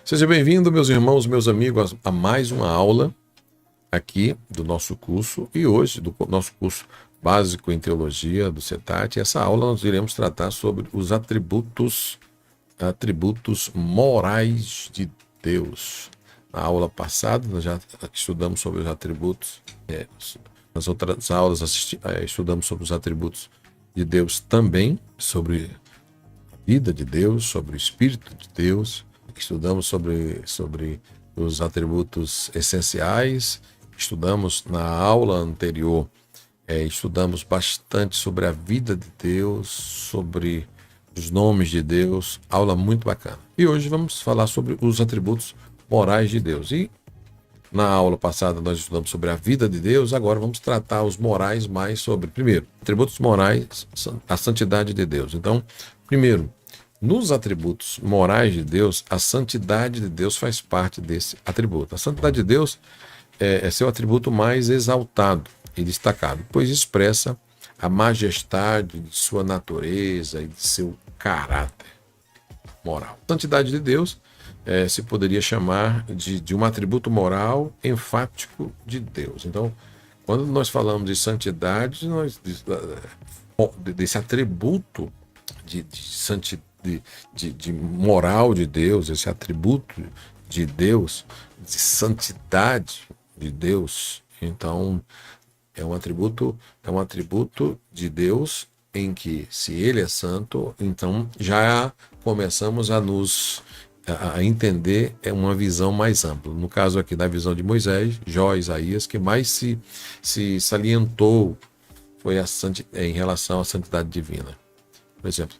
Seja bem-vindo, meus irmãos, meus amigos, a mais uma aula aqui do nosso curso e hoje do nosso curso básico em teologia do CETAT. Essa aula nós iremos tratar sobre os atributos morais de Deus. Na aula passada nós já estudamos sobre os atributos, nas outras aulas estudamos sobre os atributos de Deus também, sobre a vida de Deus, sobre o Espírito de Deus. Estudamos sobre os atributos essenciais, estudamos na aula anterior, estudamos bastante sobre a vida de Deus, sobre os nomes de Deus, aula muito bacana. E hoje vamos falar sobre os atributos morais de Deus. E na aula passada nós estudamos sobre a vida de Deus, agora vamos tratar os morais mais sobre, primeiro, atributos morais, a santidade de Deus. Então, primeiro, nos atributos morais de Deus, a santidade de Deus faz parte desse atributo. A santidade de Deus é seu atributo mais exaltado e destacado, pois expressa a majestade de sua natureza e de seu caráter moral. A santidade de Deus se poderia chamar de um atributo moral enfático de Deus. Então, quando nós falamos de santidade, desse atributo de santidade, de moral de Deus, esse atributo de Deus, de santidade de Deus, então é um atributo de Deus em que, se ele é santo, então já começamos a entender uma visão mais ampla. No caso aqui da visão de Moisés, Jó, Isaías, que mais se salientou foi em relação à santidade divina. Por exemplo,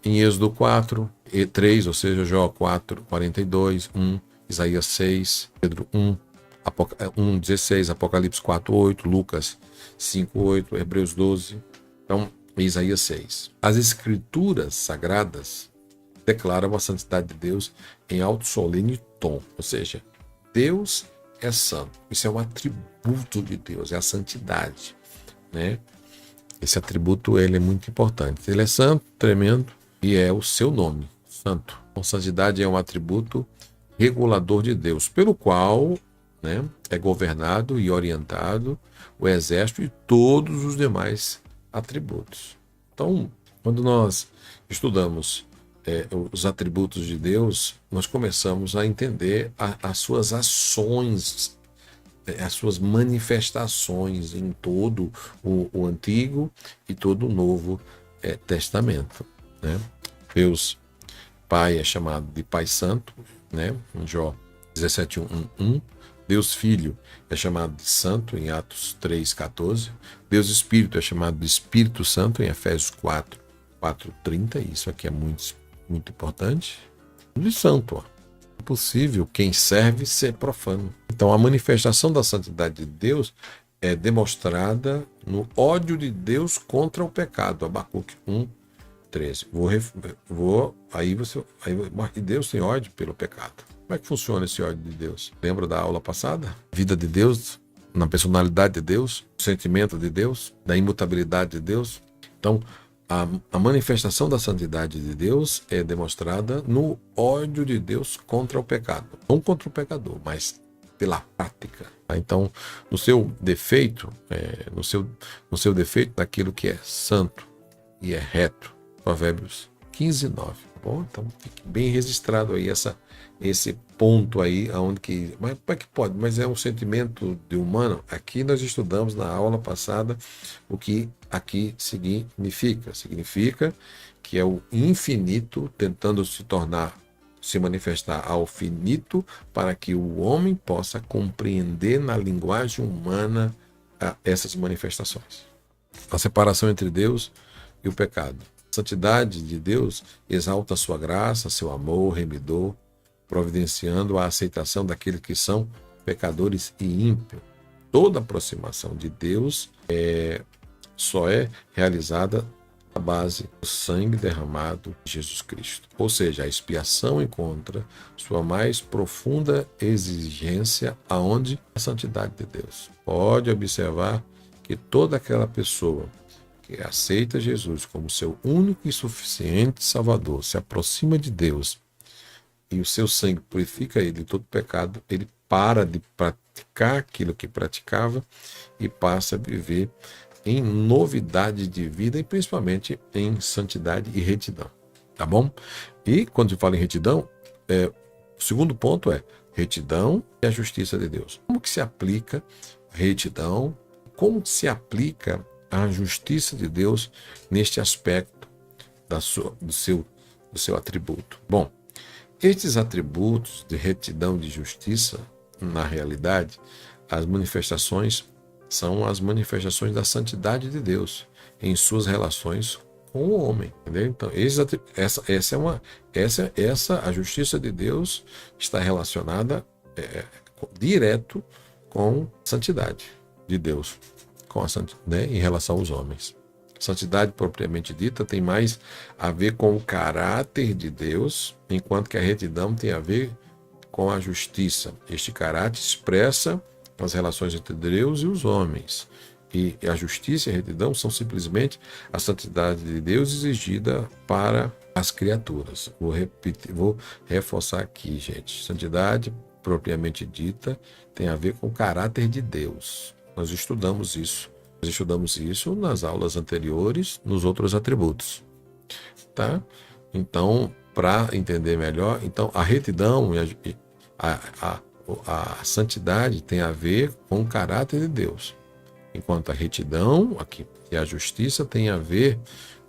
em Êxodo 4 e 3, ou seja, Jó 4, 42, 1, Isaías 6, Pedro 1, 16, Apocalipse 4, 8, Lucas 5, 8, Hebreus 12, então, Isaías 6. As escrituras sagradas declaram a santidade de Deus em alto solene tom, ou seja, Deus é santo. Isso é um atributo de Deus, é a santidade, né? Esse atributo ele é muito importante. Ele é santo, tremendo, e é o seu nome, santo. A santidade é um atributo regulador de Deus, pelo qual, né, é governado e orientado o exército e todos os demais atributos. Então, quando nós estudamos os atributos de Deus, nós começamos a entender as suas ações, as suas manifestações em todo o Antigo e todo o Novo Testamento, né? Deus Pai é chamado de Pai Santo, né? Em Jó 17, 1. Deus Filho é chamado de Santo, em Atos 3, 14. Deus Espírito é chamado de Espírito Santo, em Efésios 4, 30. Isso aqui é muito, muito importante. De santo, ó. É possível quem serve ser profano. Então, a manifestação da santidade de Deus é demonstrada no ódio de Deus contra o pecado. Abacuque 1, 13. Aí Deus tem ódio pelo pecado. Como é que funciona esse ódio de Deus? Lembra da aula passada? Vida de Deus, na personalidade de Deus, o sentimento de Deus, da imutabilidade de Deus. Então, a manifestação da santidade de Deus é demonstrada no ódio de Deus contra o pecado. Não contra o pecador, mas pela prática. Então, no seu defeito, no seu defeito daquilo que é santo e é reto. Provérbios 15, 9. Tá bom? Então, fique bem registrado aí esse ponto aí, aonde que... Mas como é que pode? Mas é um sentimento de humano. Aqui nós estudamos na aula passada o que aqui significa. Significa que é o infinito tentando se manifestar ao finito para que o homem possa compreender na linguagem humana essas manifestações. A separação entre Deus e o pecado. A santidade de Deus exalta a sua graça, seu amor remidor, providenciando a aceitação daqueles que são pecadores e ímpios. Toda aproximação de Deus só é realizada à base do sangue derramado de Jesus Cristo. Ou seja, a expiação encontra sua mais profunda exigência aonde? A santidade de Deus. Pode observar que toda aquela pessoa que aceita Jesus como seu único e suficiente Salvador, se aproxima de Deus e o seu sangue purifica ele de todo pecado, ele para de praticar aquilo que praticava e passa a viver em novidade de vida e principalmente em santidade e retidão. Tá bom? E quando se fala em retidão, o segundo ponto é retidão e a justiça de Deus. Como que se aplica a retidão? Como se aplica a justiça de Deus neste aspecto do seu atributo? Bom, estes atributos de retidão e de justiça, na realidade, as manifestações são as manifestações da santidade de Deus em suas relações com o homem, entendeu? Então, a justiça de Deus está relacionada direto com a santidade de Deus, em relação aos homens. Santidade propriamente dita tem mais a ver com o caráter de Deus, enquanto que a retidão tem a ver com a justiça. Este caráter expressa as relações entre Deus e os homens. E a justiça e a retidão são simplesmente a santidade de Deus exigida para as criaturas. Vou reforçar aqui, gente. Santidade propriamente dita tem a ver com o caráter de Deus. Nós estudamos isso. Nós estudamos isso nas aulas anteriores, nos outros atributos. Tá? Então, para entender melhor, então a retidão e a santidade tem a ver com o caráter de Deus. Enquanto a retidão aqui, e a justiça tem a ver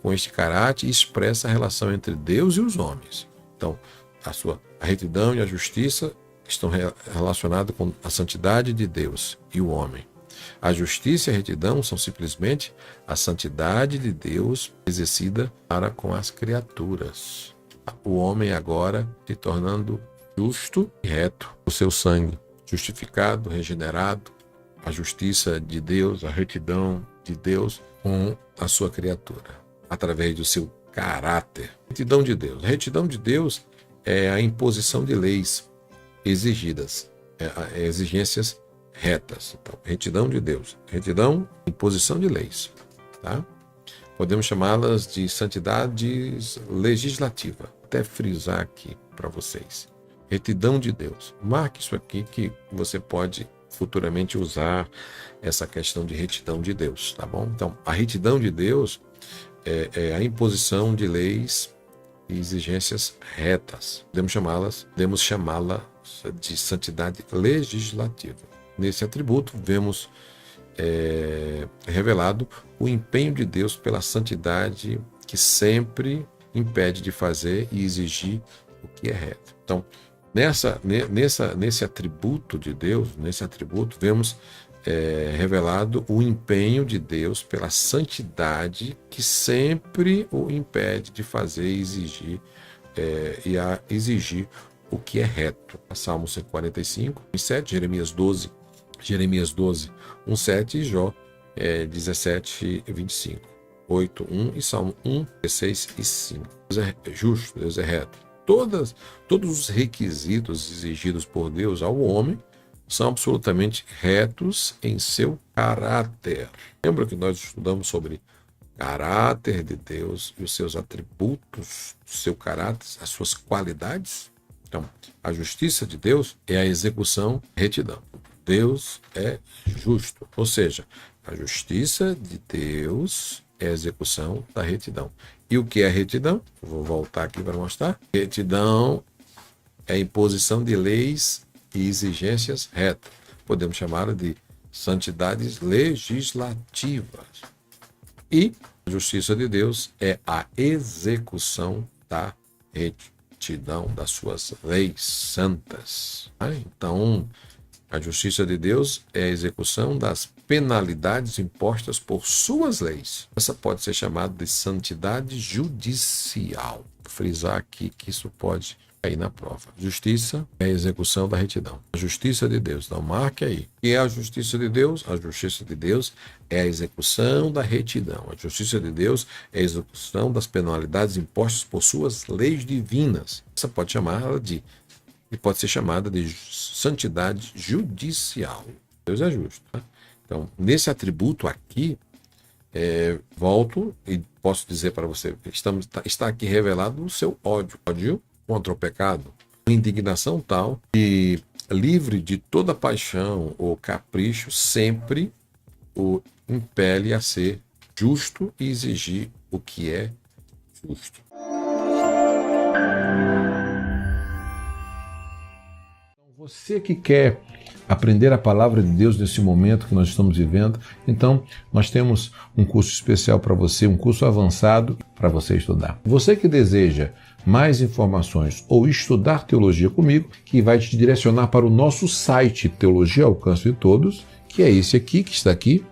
com este caráter e expressa a relação entre Deus e os homens. Então, a retidão e a justiça estão relacionadas com a santidade de Deus e o homem. A justiça e a retidão são simplesmente a santidade de Deus exercida para com as criaturas. O homem agora se tornando justo e reto, o seu sangue justificado, regenerado, a justiça de Deus, a retidão de Deus com a sua criatura, através do seu caráter. Retidão de Deus. A retidão de Deus é a imposição de leis exigidas, exigências retas. Então, retidão de Deus. Retidão, imposição de leis. Tá? Podemos chamá-las de santidade legislativa. Até frisar aqui para vocês. Retidão de Deus. Marque isso aqui que você pode futuramente usar essa questão de retidão de Deus, tá bom? Então, a retidão de Deus é a imposição de leis e exigências retas. Podemos chamá-la de santidade legislativa. Nesse atributo, vemos revelado o empenho de Deus pela santidade que sempre impede de fazer e exigir o que é reto. Então, nesse atributo de Deus, vemos revelado o empenho de Deus pela santidade que sempre o impede de fazer e exigir o que é reto. Salmo 145, 7, Jeremias 12, 1, 7 e Jó 17, 25, 8, 1 e Salmo 1, 16 e 5. Deus é justo, Deus é reto. Todos os requisitos exigidos por Deus ao homem são absolutamente retos em seu caráter. Lembra que nós estudamos sobre caráter de Deus e os seus atributos, o seu caráter, as suas qualidades? Então, a justiça de Deus é a execução retidão. Deus é justo, ou seja, a justiça de Deus é a execução da retidão. E o que é retidão? Vou voltar aqui para mostrar. Retidão é a imposição de leis e exigências retas. Podemos chamá-la de santidades legislativas. E a justiça de Deus é a execução da retidão, das suas leis santas. Então, a justiça de Deus é a execução das penalidades impostas por suas leis. Essa pode ser chamada de santidade judicial. Vou frisar aqui que isso pode cair na prova. Justiça é a execução da retidão. A justiça de Deus. Então, marque aí. O que é a justiça de Deus? A justiça de Deus é a execução da retidão. A justiça de Deus é a execução das penalidades impostas por suas leis divinas. Essa pode ser chamada de santidade judicial. Deus é justo. Tá? Então, nesse atributo aqui, volto e posso dizer para você, está aqui revelado o seu ódio contra o pecado, indignação tal e livre de toda paixão ou capricho, sempre o impele a ser justo e exigir o que é justo. Você que quer aprender a palavra de Deus nesse momento que nós estamos vivendo, então nós temos um curso especial para você, um curso avançado para você estudar. Você que deseja mais informações ou estudar teologia comigo, que vai te direcionar para o nosso site Teologia ao Alcance de Todos, que é esse aqui, que está aqui,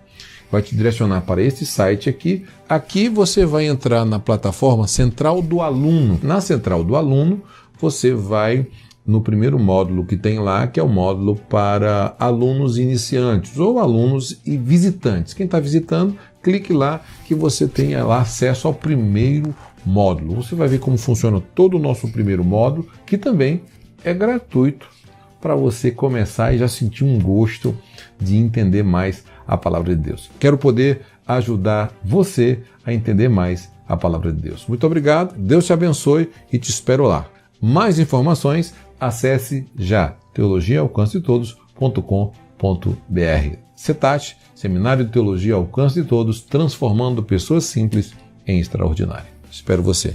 vai te direcionar para esse site aqui. Aqui você vai entrar na plataforma Central do Aluno. Na Central do Aluno, você vai no primeiro módulo que tem lá, que é o módulo para alunos iniciantes ou alunos e visitantes. Quem está visitando, clique lá que você tenha lá acesso ao primeiro módulo. Você vai ver como funciona todo o nosso primeiro módulo, que também é gratuito para você começar e já sentir um gosto de entender mais a palavra de Deus. Quero poder ajudar você a entender mais a palavra de Deus. Muito obrigado, Deus te abençoe e te espero lá. Mais informações, acesse já teologiaalcancetodos.com.br. CETAT, Seminário de Teologia ao Alcance de Todos, transformando pessoas simples em extraordinário. Espero você.